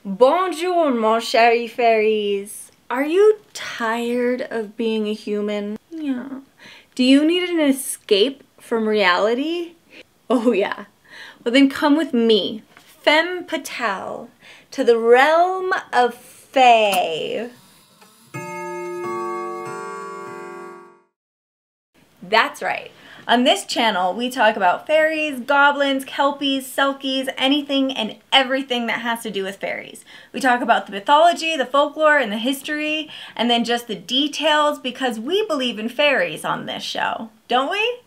Bonjour, mon chéri fairies. Are you tired of being a human? Yeah. Do you need an escape from reality? Oh yeah. Well then come with me, Femme Petal, to the realm of Fae. That's right. On this channel, we talk about fairies, goblins, kelpies, selkies, anything and everything that has to do with fairies. We talk about the mythology, the folklore, and the history, and then just the details because we believe in fairies on this show. Don't we?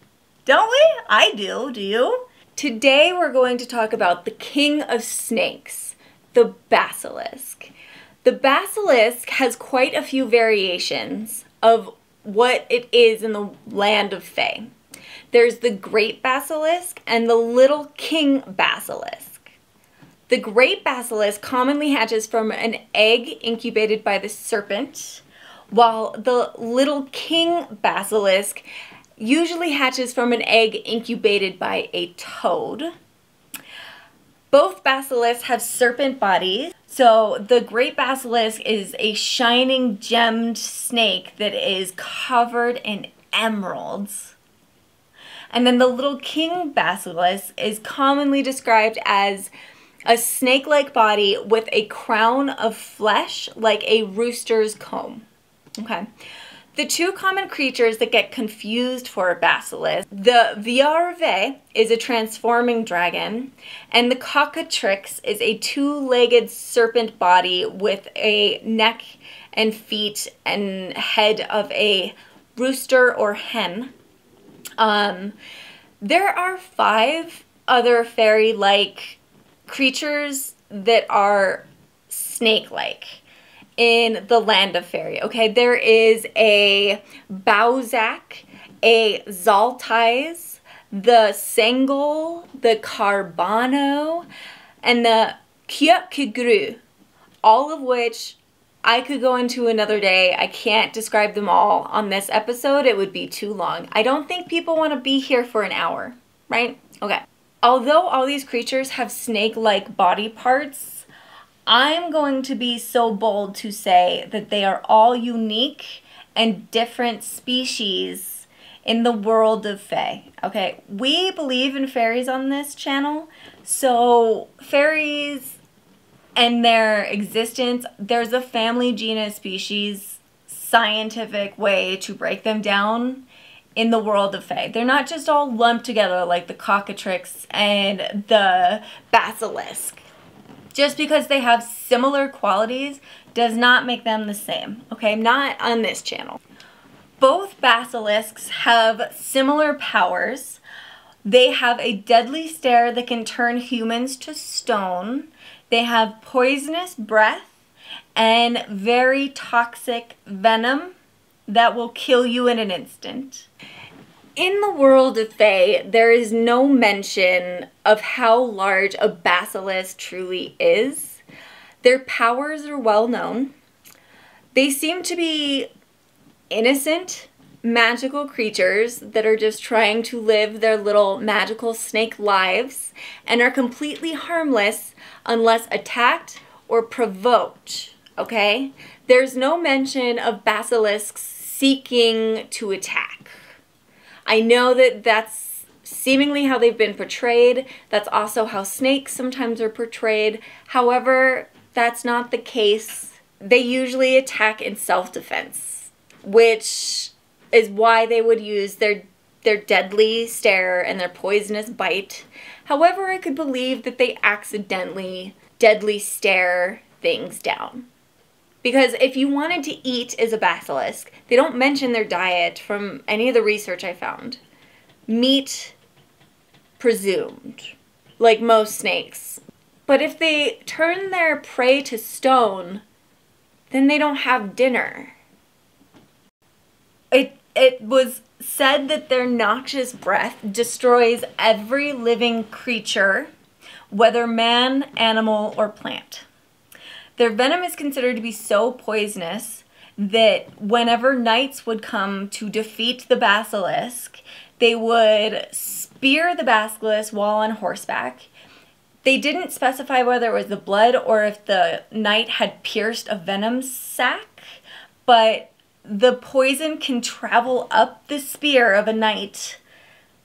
Don't we? I do. Do you? Today, we're going to talk about the king of snakes, the basilisk. The basilisk has quite a few variations of what it is in the land of Fae. There's the great basilisk and the little king basilisk. The great basilisk commonly hatches from an egg incubated by the serpent, while the little king basilisk usually hatches from an egg incubated by a toad. Both basilisks have serpent bodies. So the great basilisk is a shining gemmed snake that is covered in emeralds. And then the little king basilisk is commonly described as a snake-like body with a crown of flesh like a rooster's comb. Okay. The two common creatures that get confused for a basilisk, the Vierve is a transforming dragon, and the cockatrix is a two-legged serpent body with a neck and feet and head of a rooster or hen. There are 5 other fairy-like creatures that are snake-like in the land of fairy. Okay, there is a Bauer, a Zaltais, the Sengol, the Carbano, and the Kyokigru, all of which I could go into another day. I can't describe them all on this episode. It would be too long. I don't think people want to be here for an hour, right? Okay. Although all these creatures have snake-like body parts, I'm going to be so bold to say that they are all unique and different species in the world of Fae. Okay, we believe in fairies on this channel, so fairies and their existence, there's a family, genus, species, scientific way to break them down in the world of Fae. They're not just all lumped together like the cockatrix and the basilisk. Just because they have similar qualities does not make them the same, okay? Not on this channel. Both basilisks have similar powers. They have a deadly stare that can turn humans to stone. They have poisonous breath and very toxic venom that will kill you in an instant. In the world of Fae, there is no mention of how large a basilisk truly is. Their powers are well known. They seem to be innocent, magical creatures that are just trying to live their little magical snake lives and are completely harmless unless attacked or provoked, okay? There's no mention of basilisks seeking to attack. I know that that's seemingly how they've been portrayed. That's also how snakes sometimes are portrayed. However, that's not the case. They usually attack in self-defense, which is why they would use their deadly stare and their poisonous bite. However, I could believe that they accidentally deadly stare things down. Because if you wanted to eat as a basilisk, they don't mention their diet from any of the research I found. Meat presumed, like most snakes. But if they turn their prey to stone, then they don't have dinner. It was said that their noxious breath destroys every living creature, whether man, animal, or plant. Their venom is considered to be so poisonous that whenever knights would come to defeat the basilisk, they would spear the basilisk while on horseback, They didn't specify whether it was the blood or if the knight had pierced a venom sac, but the poison can travel up the spear of a knight,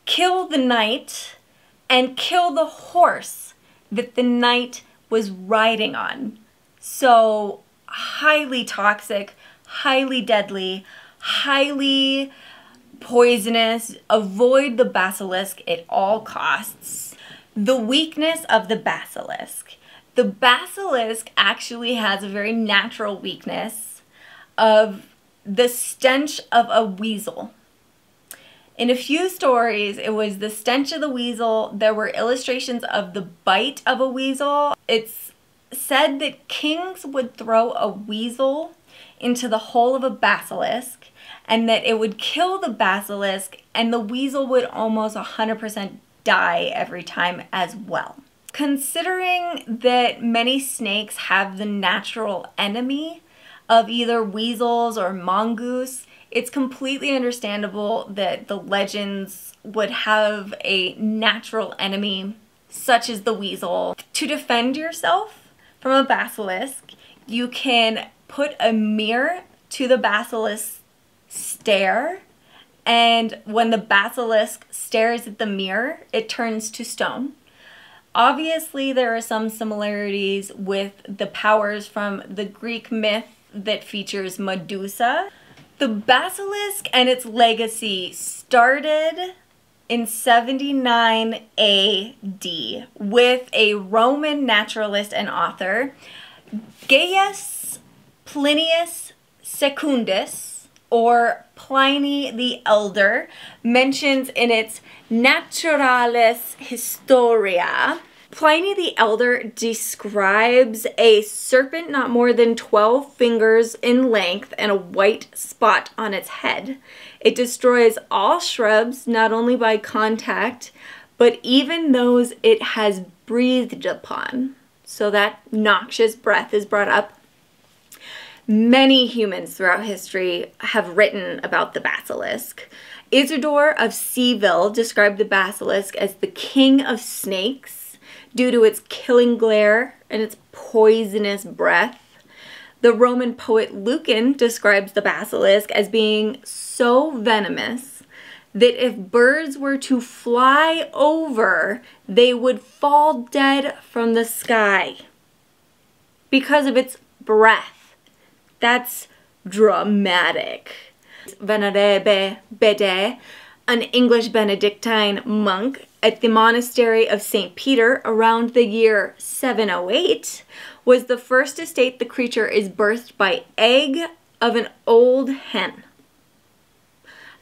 kill the knight, and kill the horse that the knight was riding on. So highly toxic, highly deadly, highly poisonous. Avoid the basilisk at all costs. The weakness of the basilisk. The basilisk actually has a very natural weakness of the stench of a weasel. In a few stories, it was the stench of the weasel. There were illustrations of the bite of a weasel. It's said that kings would throw a weasel into the hole of a basilisk and that it would kill the basilisk, and the weasel would almost 100% die every time as well. Considering that many snakes have the natural enemy of either weasels or mongoose, it's completely understandable that the legends would have a natural enemy such as the weasel. To defend yourself from a basilisk, you can put a mirror to the basilisk's stare, and when the basilisk stares at the mirror, it turns to stone. Obviously, there are some similarities with the powers from the Greek myth that features Medusa. The basilisk and its legacy started in 79 AD with a Roman naturalist and author, Gaius Plinius Secundus, or Pliny the Elder, mentions in its Naturalis Historia. Pliny the Elder describes a serpent not more than 12 fingers in length and a white spot on its head. It destroys all shrubs, not only by contact, but even those it has breathed upon. So that noxious breath is brought up. Many humans throughout history have written about the basilisk. Isidore of Seville described the basilisk as the king of snakes due to its killing glare and its poisonous breath. The Roman poet Lucan describes the basilisk as being so venomous that if birds were to fly over, they would fall dead from the sky because of its breath. That's dramatic. Venerable Bede, an English Benedictine monk at the monastery of St. Peter around the year 708, was the first to state the creature is birthed by egg of an old hen.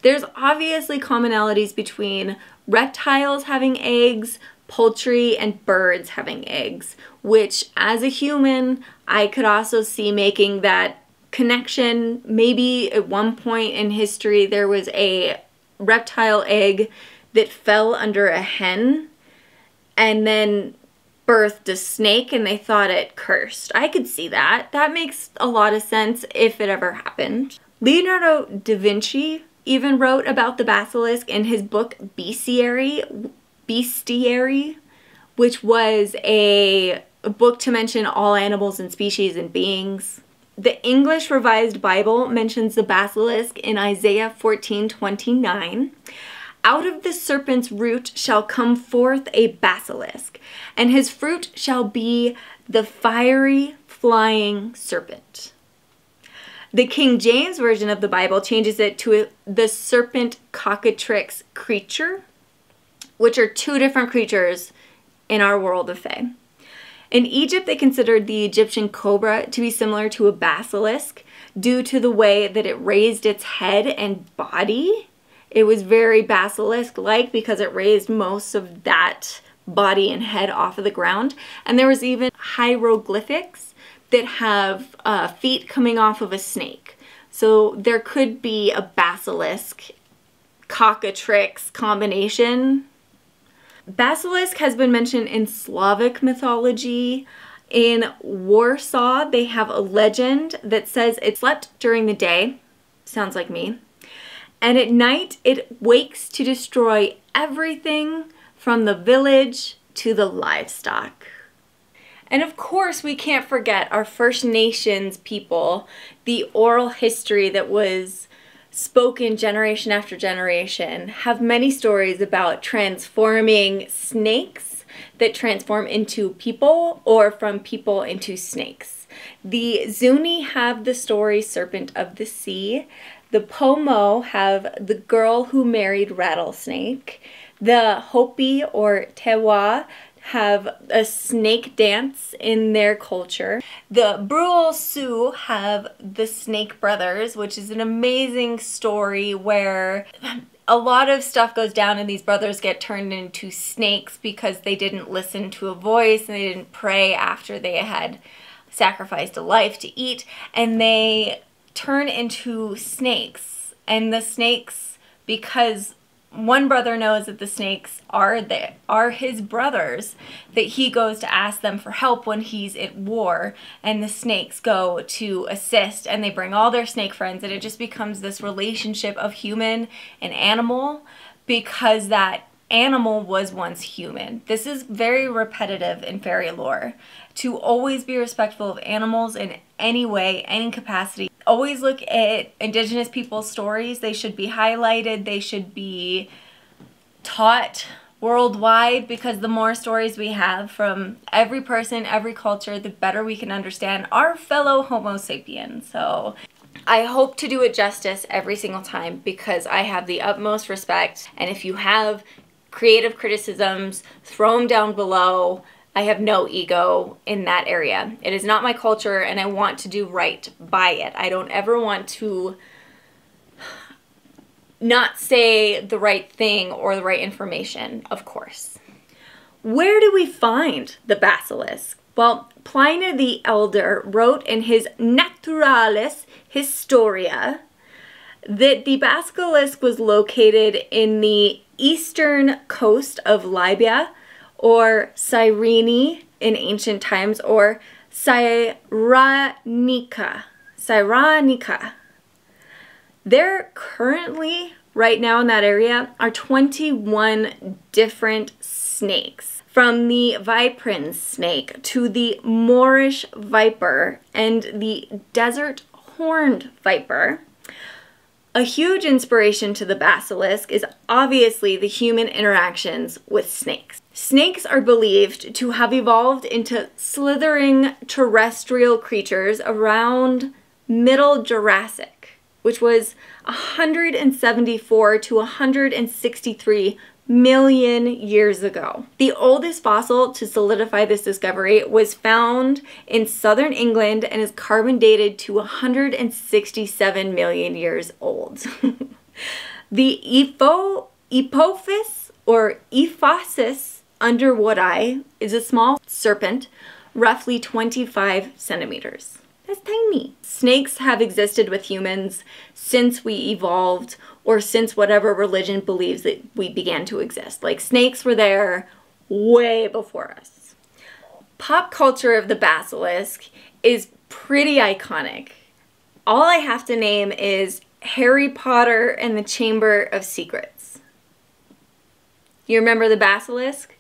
There's obviously commonalities between reptiles having eggs, poultry, and birds having eggs, which as a human, I could also see making that connection. Maybe at one point in history there was a reptile egg that fell under a hen and then birthed a snake and they thought it cursed. I could see that. That makes a lot of sense if it ever happened. Leonardo da Vinci even wrote about the basilisk in his book Bestiary, which was a book to mention all animals and species and beings. The English Revised Bible mentions the basilisk in Isaiah 14:29. Out of the serpent's root shall come forth a basilisk, and his fruit shall be the fiery flying serpent. The King James Version of the Bible changes it to the serpent cockatrix creature, which are two different creatures in our world of Fae. In Egypt, they considered the Egyptian cobra to be similar to a basilisk due to the way that it raised its head and body. It was very basilisk-like because it raised most of that body and head off of the ground. And there was even hieroglyphics that have feet coming off of a snake. So there could be a basilisk cockatrix combination. Basilisk has been mentioned in Slavic mythology. In Warsaw, they have a legend that says it slept during the day. Sounds like me. And at night, it wakes to destroy everything from the village to the livestock. And of course, we can't forget our First Nations people, the oral history that was spoken generation after generation, have many stories about transforming snakes that transform into people or from people into snakes. The Zuni have the story Serpent of the Sea. The Pomo have the girl who married Rattlesnake. The Hopi or Tewa have a snake dance in their culture. The Brule Sioux have the Snake Brothers, which is an amazing story where a lot of stuff goes down and these brothers get turned into snakes because they didn't listen to a voice and they didn't pray after they had sacrificed a life to eat, and they turn into snakes. And the snakes, because one brother knows that the snakes are his brothers, that he goes to ask them for help when he's at war, and the snakes go to assist, and they bring all their snake friends, and it just becomes this relationship of human and animal because that animal was once human. This is very repetitive in fairy lore, to always be respectful of animals in any way, any capacity. Always look at Indigenous people's stories. They should be highlighted. They should be taught worldwide, because the more stories we have from every person, every culture, the better we can understand our fellow Homo sapiens. So I hope to do it justice every single time because I have the utmost respect. And if you have creative criticisms, throw them down below. I have no ego in that area. It is not my culture, and I want to do right by it. I don't ever want to not say the right thing or the right information, of course. Where do we find the basilisk? Well, Pliny the Elder wrote in his Naturalis Historia that the basilisk was located in the eastern coast of Libya, or Cyrene in ancient times, or Cyrenaica. There currently, right now in that area, are 21 different snakes. From the viperine snake to the Moorish viper and the desert horned viper. A huge inspiration to the basilisk is obviously the human interactions with snakes. Snakes are believed to have evolved into slithering terrestrial creatures around Middle Jurassic, which was 174 to 163 million years ago. The oldest fossil to solidify this discovery was found in southern England and is carbon dated to 167 million years old. The Epophis or Ephosis underwoodi is a small serpent, roughly 25 centimeters. That's tiny. Snakes have existed with humans since we evolved, or since whatever religion believes that we began to exist. Like, snakes were there way before us. Pop culture of the basilisk is pretty iconic. All I have to name is Harry Potter and the Chamber of Secrets. You remember the basilisk?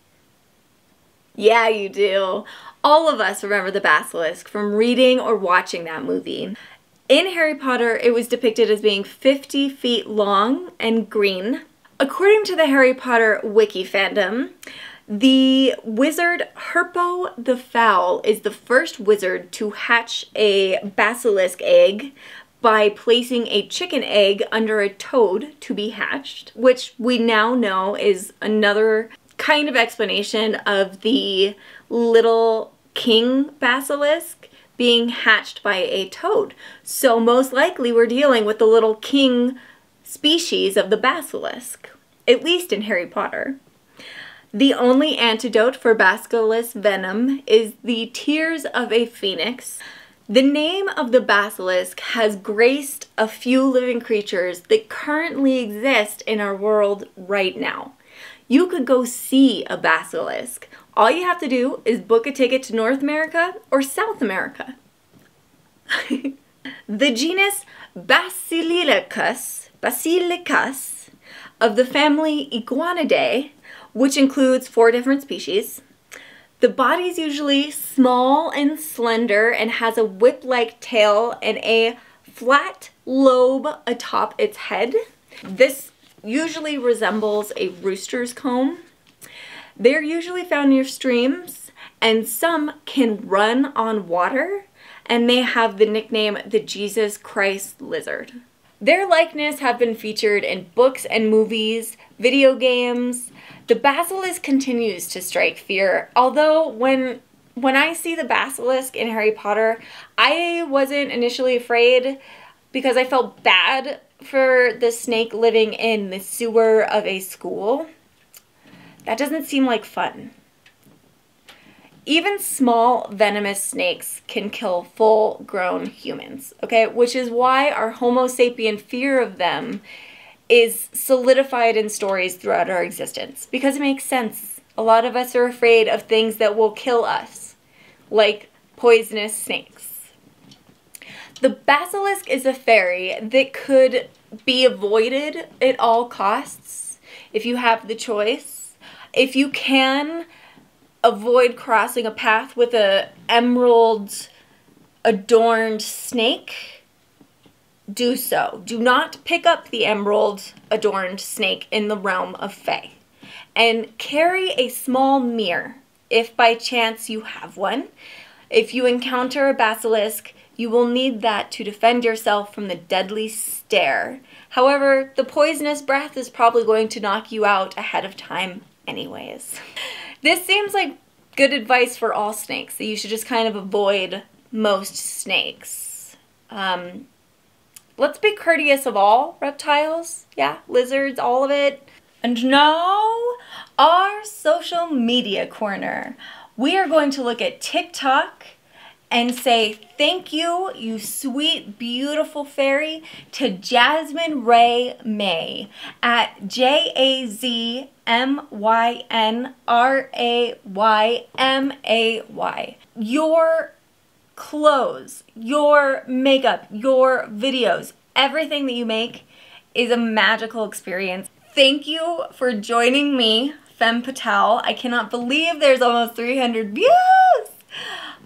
Yeah, you do. All of us remember the basilisk from reading or watching that movie. In Harry Potter, it was depicted as being 50 feet long and green. According to the Harry Potter wiki fandom, the wizard Herpo the Fowl is the first wizard to hatch a basilisk egg by placing a chicken egg under a toad to be hatched, which we now know is another kind of explanation of the little king basilisk being hatched by a toad. So most likely we're dealing with the little king species of the basilisk, at least in Harry Potter. The only antidote for basilisk venom is the tears of a phoenix. The name of the basilisk has graced a few living creatures that currently exist in our world right now. You could go see a basilisk. All you have to do is book a ticket to North America or South America. The genus Basilisks of the family Iguanidae, which includes 4 different species. The body's usually small and slender and has a whip-like tail and a flat lobe atop its head. This usually resembles a rooster's comb. They're usually found near streams, and some can run on water, and they have the nickname the Jesus Christ lizard. Their likeness have been featured in books and movies, video games. The basilisk continues to strike fear, although when I see the basilisk in Harry Potter, I wasn't initially afraid because I felt bad for the snake living in the sewer of a school. That doesn't seem like fun. Even small venomous snakes can kill full-grown humans, okay? Which is why our Homo sapien fear of them is solidified in stories throughout our existence. Because it makes sense. A lot of us are afraid of things that will kill us, like poisonous snakes. The basilisk is a fairy that could be avoided at all costs if you have the choice. If you can avoid crossing a path with an emerald adorned snake, do so. Do not pick up the emerald adorned snake in the realm of Fae. And carry a small mirror if by chance you have one. If you encounter a basilisk, you will need that to defend yourself from the deadly stare. However, the poisonous breath is probably going to knock you out ahead of time anyways. This seems like good advice for all snakes, that you should just kind of avoid most snakes. Let's be courteous of all reptiles. Yeah, lizards, all of it. And now, our social media corner. We are going to look at TikTok and say thank you, you sweet, beautiful fairy, to Jasmine Ray May at JazmynRaymay. Your clothes, your makeup, your videos, everything that you make is a magical experience. Thank you for joining me, Femme Petal. I cannot believe there's almost 300 views.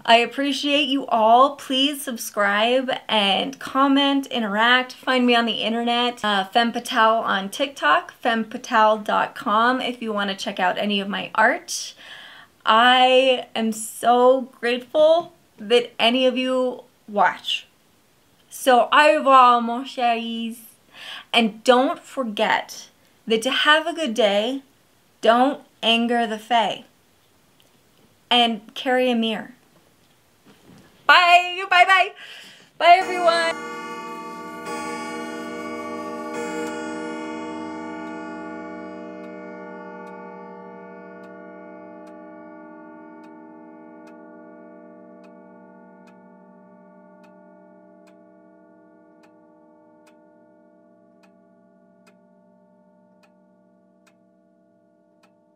I appreciate you all. Please subscribe and comment, interact. Find me on the internet, Femme Petal on TikTok, fempetal.com if you want to check out any of my art. I am so grateful that any of you watch. So, au revoir, mon chéris. And don't forget that to have a good day, don't anger the Fae. And carry a mirror. Bye, bye, bye. Bye, everyone.